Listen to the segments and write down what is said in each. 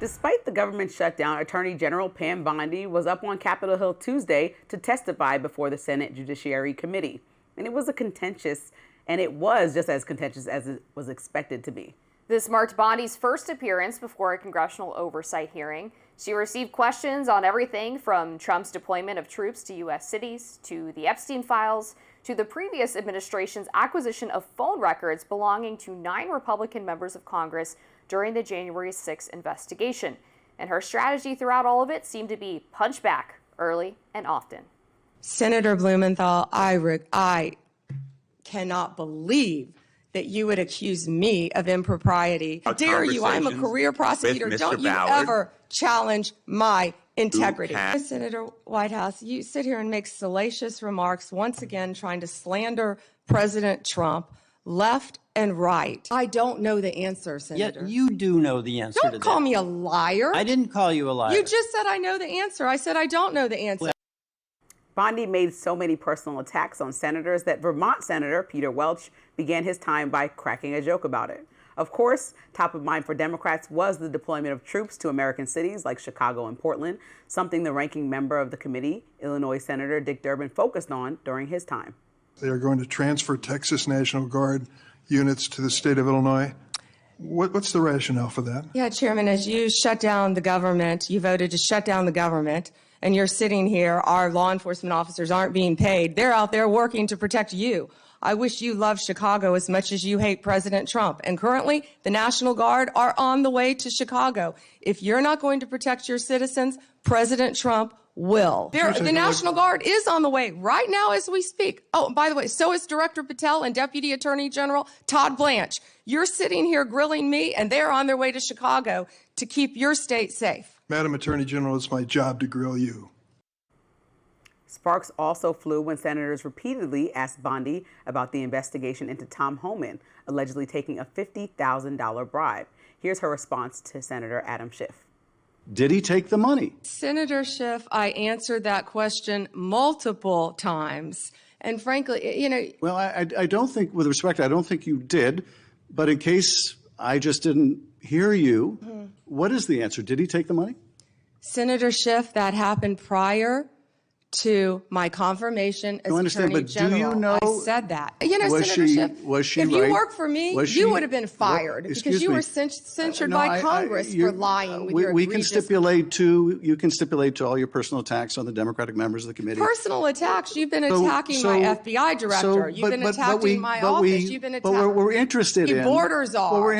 despite the government shutdown, Attorney General Pam Bondi was up on Capitol Hill Tuesday to testify before the Senate Judiciary Committee. And it was just as contentious as it was expected to be. This marked Bondi's first appearance before a congressional oversight hearing. She received questions on everything from Trump's deployment of troops to U.S. cities, to the Epstein files, to the previous administration's acquisition of phone records belonging to 9 Republican members of Congress during the January 6th investigation. And her strategy throughout all of it seemed to be punch back early and often. Senator Blumenthal, I cannot believe that you would accuse me of impropriety. How dare you? I'm a career prosecutor. Don't you ever challenge my integrity. Senator Whitehouse, you sit here and make salacious remarks, once again trying to slander President Trump left and right. I don't know the answer, Senator. Yet you do know the answer to that. Don't call me a liar. I didn't call you a liar. You just said I know the answer. I said I don't know the answer. Bondi made so many personal attacks on senators that Vermont Senator Peter Welch began his time by cracking a joke about it. Of course, top of mind for Democrats was the deployment of troops to American cities like Chicago and Portland, something the ranking member of the committee, Illinois Senator Dick Durbin, focused on during his time. They are going to transfer Texas National Guard units to the state of Illinois. What's the rationale for that? Yeah, Chairman, as you shut down the government, you voted to shut down the government, and you're sitting here, our law enforcement officers aren't being paid. They're out there working to protect you. I wish you loved Chicago as much as you hate President Trump. And currently, the National Guard are on the way to Chicago. If you're not going to protect your citizens, President Trump will. The National Guard is on the way right now as we speak. Oh, by the way, so is Director Patel and Deputy Attorney General Todd Blanche. You're sitting here grilling me, and they're on their way to Chicago to keep your state safe. Madam Attorney General, it's my job to grill you. Sparks also flew when senators repeatedly asked Bondi about the investigation into Tom Homan, allegedly taking a $50,000 bribe. Here's her response to Senator Adam Schiff. Did he take the money? Senator Schiff, I answered that question multiple times. And frankly, Well, I don't think, with respect, I don't think you did. But in case I just didn't hear you, what is the answer? Did he take the money? Senator Schiff, that happened prior to my confirmation as Attorney General. Do you know? I said that. Senator Schiff, if you worked for me, you would have been fired because you were censured by Congress for lying with your egregious... You can stipulate to all your personal attacks on the Democratic members of the committee. Personal attacks? You've been attacking my FBI director. You've been attacking my office. You've been attacking... But we're interested in... Borders are.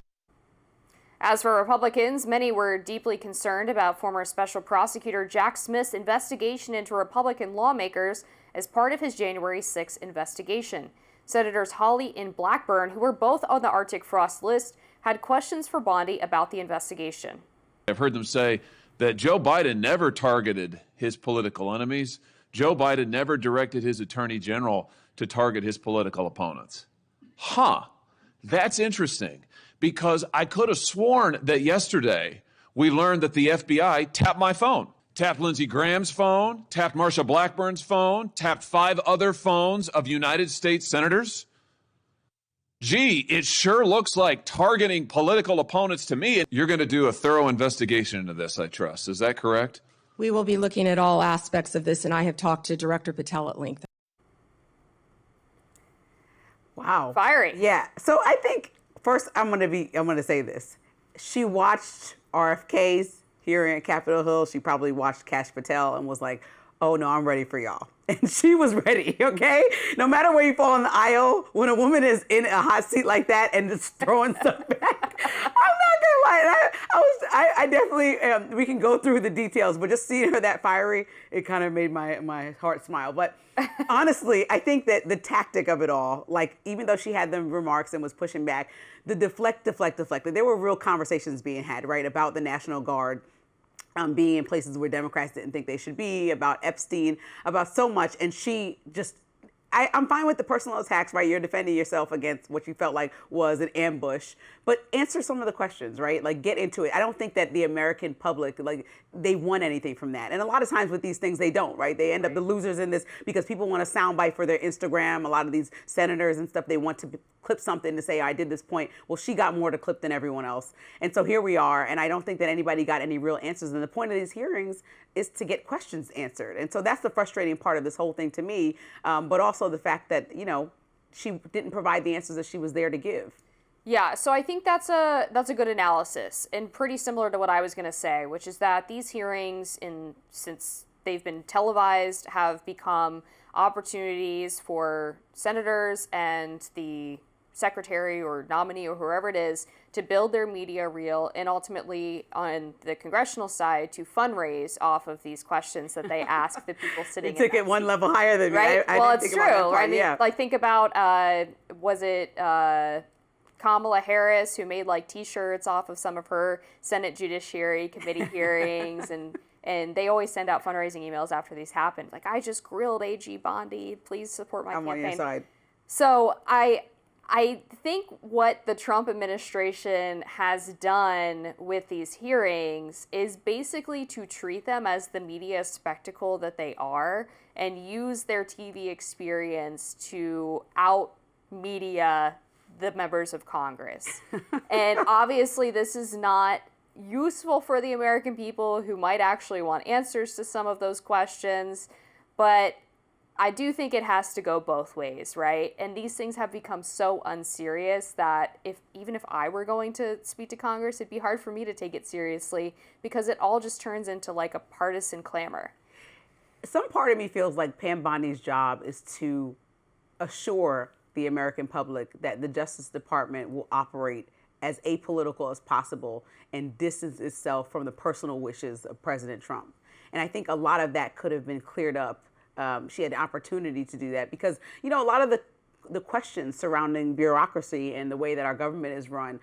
As for Republicans, many were deeply concerned about former Special Prosecutor Jack Smith's investigation into Republican lawmakers as part of his January 6th investigation. Senators Hawley and Blackburn, who were both on the Arctic Frost list, had questions for Bondi about the investigation. I've heard them say that Joe Biden never targeted his political enemies. Joe Biden never directed his attorney general to target his political opponents. That's interesting. Because I could have sworn that yesterday we learned that the FBI tapped my phone, tapped Lindsey Graham's phone, tapped Marsha Blackburn's phone, tapped 5 other phones of United States senators. Gee, it sure looks like targeting political opponents to me. You're going to do a thorough investigation into this, I trust. Is that correct? We will be looking at all aspects of this, and I have talked to Director Patel at length. Wow. Fiery. Yeah. So I think... First, I'm going to say this. She watched RFK's hearing at Capitol Hill. She probably watched Kash Patel and was like, oh, no, I'm ready for y'all. And she was ready, okay? No matter where you fall in the aisle, when a woman is in a hot seat like that and just throwing stuff back, I'm not going to lie. I definitely, we can go through the details, but just seeing her that fiery, it kind of made my heart smile. But honestly, I think that the tactic of it all, like even though she had the remarks and was pushing back, the deflect. There were real conversations being had, right, about the National Guard being in places where Democrats didn't think they should be, about Epstein, about so much. And she just I'm fine with the personal attacks, right? You're defending yourself against what you felt like was an ambush, but answer some of the questions, right? Like, get into it. I don't think that the American public, like, they won anything from that. And a lot of times with these things, they don't, right? They end up the losers in this because people want a soundbite for their Instagram. A lot of these senators and stuff, they want to clip something to say, I did this point. Well, she got more to clip than everyone else. And so here we are. And I don't think that anybody got any real answers. And the point of these hearings is to get questions answered. And so that's the frustrating part of this whole thing to me. But also the fact that, you know, she didn't provide the answers that she was there to give. Yeah, so I think that's a good analysis, and pretty similar to what I was going to say, which is that these hearings, since they've been televised, have become opportunities for senators and the secretary or nominee or whoever it is to build their media reel, and ultimately on the congressional side to fundraise off of these questions that they ask the people sitting You took it one level higher than right? me. Well, didn't it's think about that true. part, I mean, yeah. like, think about, was it Kamala Harris, who made like T-shirts off of some of her Senate Judiciary Committee hearings, and they always send out fundraising emails after these happen. Like, I just grilled AG Bondi. Please support my I'm campaign. on your side. So I think what the Trump administration has done with these hearings is basically to treat them as the media spectacle that they are and use their TV experience to out-media the members of Congress. And obviously this is not useful for the American people who might actually want answers to some of those questions, but I do think it has to go both ways, right? And these things have become so unserious that even if I were going to speak to Congress, it'd be hard for me to take it seriously because it all just turns into like a partisan clamor. Some part of me feels like Pam Bondi's job is to assure the American public that the Justice Department will operate as apolitical as possible and distance itself from the personal wishes of President Trump. And I think a lot of that could have been cleared up. She had the opportunity to do that because, you know, a lot of the questions surrounding bureaucracy and the way that our government is run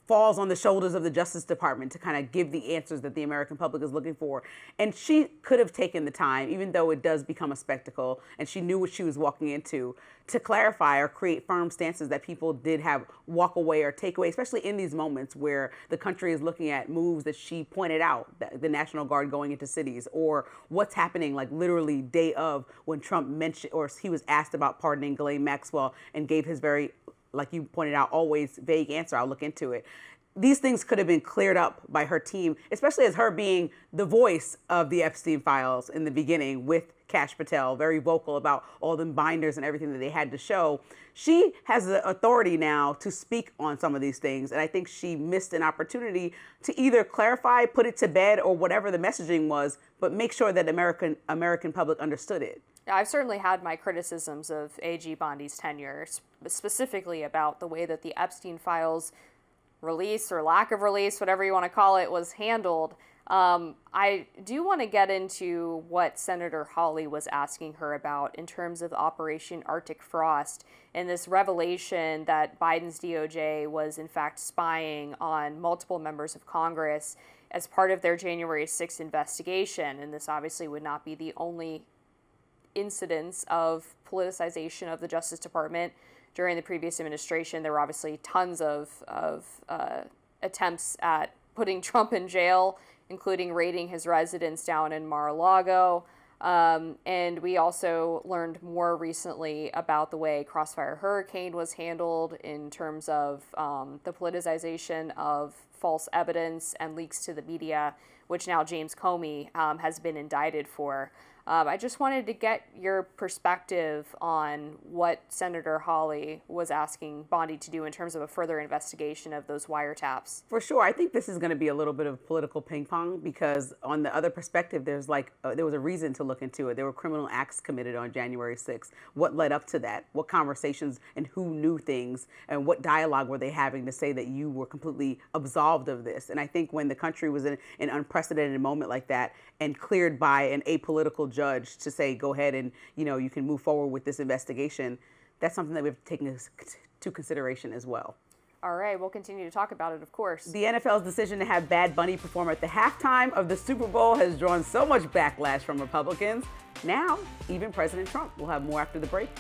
falls on the shoulders of the Justice Department to kind of give the answers that the American public is looking for. And she could have taken the time, even though it does become a spectacle, and she knew what she was walking into, to clarify or create firm stances that people did have walk away or take away, especially in these moments where the country is looking at moves that she pointed out, the National Guard going into cities, or what's happening like literally day of when Trump mentioned, or he was asked about pardoning Ghislaine Maxwell and gave his very, like you pointed out, always vague answer. I'll look into it. These things could have been cleared up by her team, especially as her being the voice of the Epstein files in the beginning with Kash Patel, very vocal about all the binders and everything that they had to show. She has the authority now to speak on some of these things. And I think she missed an opportunity to either clarify, put it to bed, or whatever the messaging was, but make sure that American public understood it. I've certainly had my criticisms of AG Bondi's tenure, specifically about the way that the Epstein files release or lack of release, whatever you want to call it, was handled. I do want to get into what Senator Hawley was asking her about in terms of Operation Arctic Frost and this revelation that Biden's DOJ was in fact spying on multiple members of Congress as part of their January 6th investigation. And this obviously would not be the only incidents of politicization of the Justice Department during the previous administration. There were obviously tons of attempts at putting Trump in jail, including raiding his residence down in Mar-a-Lago. And we also learned more recently about the way Crossfire Hurricane was handled in terms of the politicization of false evidence and leaks to the media, which now James Comey has been indicted for. I just wanted to get your perspective on what Senator Hawley was asking Bondi to do in terms of a further investigation of those wiretaps. For sure. I think this is going to be a little bit of political ping pong because on the other perspective, there's there was a reason to look into it. There were criminal acts committed on January 6th. What led up to that? What conversations and who knew things and what dialogue were they having to say that you were completely absolved of this? And I think when the country was in an unprecedented moment like that and cleared by an apolitical judge to say, go ahead and, you can move forward with this investigation, that's something that we have to take into consideration as well. All right, we'll continue to talk about it, of course. The NFL's decision to have Bad Bunny perform at the halftime of the Super Bowl has drawn so much backlash from Republicans. Now, even President Trump will have more after the break.